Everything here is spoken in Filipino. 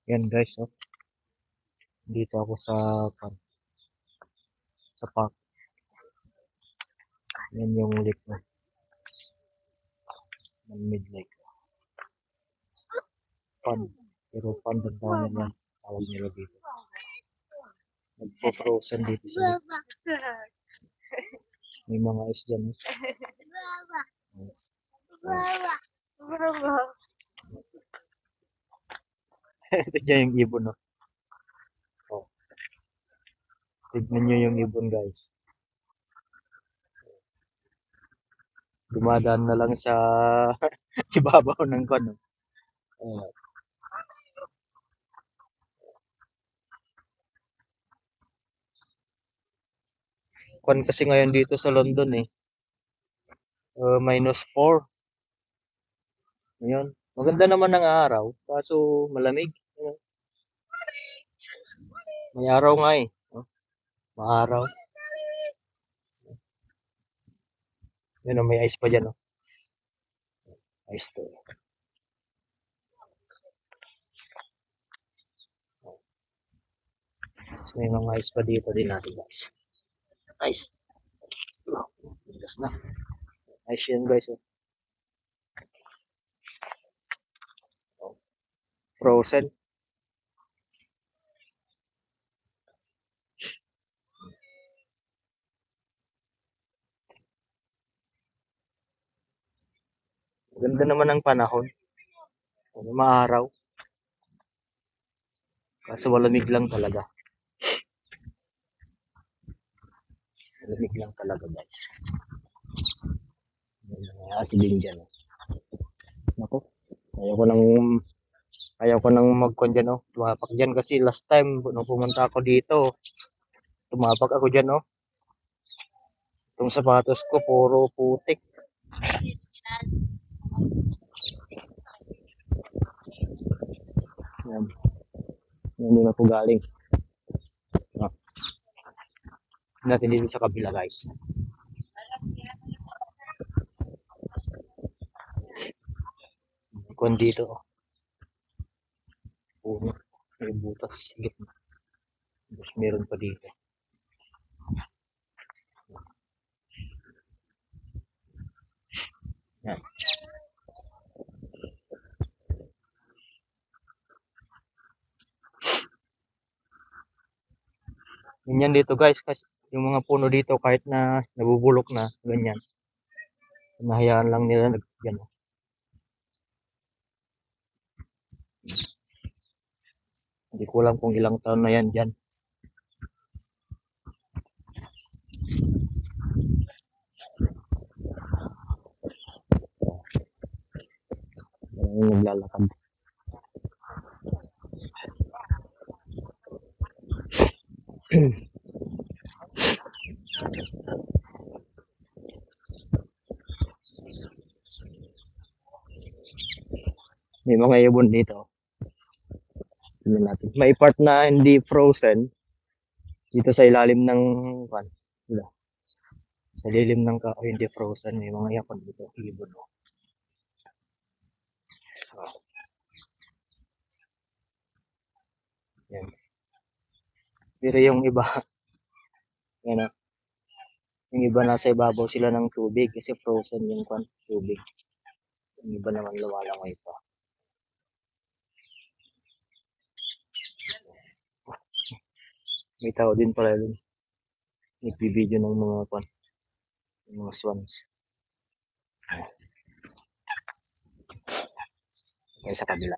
Yan guys, oh. Dito ako sa park. Yan yung lake na. Man-made lake. Pond. Pero pond ang tawag nila. Tawag nila dito. Nagpo-frozen dito sa lake. May mga ice dyan. Eh. Yes. Tignan yung ibon, no? Oh. Tignan nyo yung ibon, guys. Dumadaan na lang sa ibabaw ng kano. Oh. Kwan kasi ngayon dito sa London eh. -4. Ngayon. Maganda naman ang araw. Kaso malamig. May araw nga eh. Oh, maaraw. Yun, may ice pa dyan. Oh. Ice to. So, may mga ice pa dito din natin guys. Ice. Oh, bigas na. Ice yan guys. Oh. Frozen. Ganda naman ang panahon. Maaraw. Kaso malamig lang talaga. Malamig lang talaga guys. May asidin dyan. Naku. Ayaw ko nang magkon dyan, oh. Tumapak dyan kasi last time nung pumunta ako dito, tumapak ako dyan, oh. Itong sapatos ko puro putik. Yan. Yan din ako galing. Ah. Natin dito sa kabila guys. Kon dito, oh. Puno. May butas. Sige. Tapos meron pa dito. Yan. Ganyan dito guys, kasi yung mga puno dito kahit na nabubulok na, ganyan. Nahayaan lang nila yan. Hindi ko alam kung ilang taon na yan dyan. Yung naglalakad. May mga ibon dito. Tingnan natin. May part na hindi frozen dito sa ilalim ng sa ilalim ng kahoy hindi frozen. May mga yapon dito. Ibon. Yan. Pero yung iba, yan o. Yung iba nasa ibabaw sila ng tubig kasi frozen yung tubig. Yung iba naman lumalangoy pa. May tao din pala dun. Nagbibideo ng mga swans. Okay, sa kabila.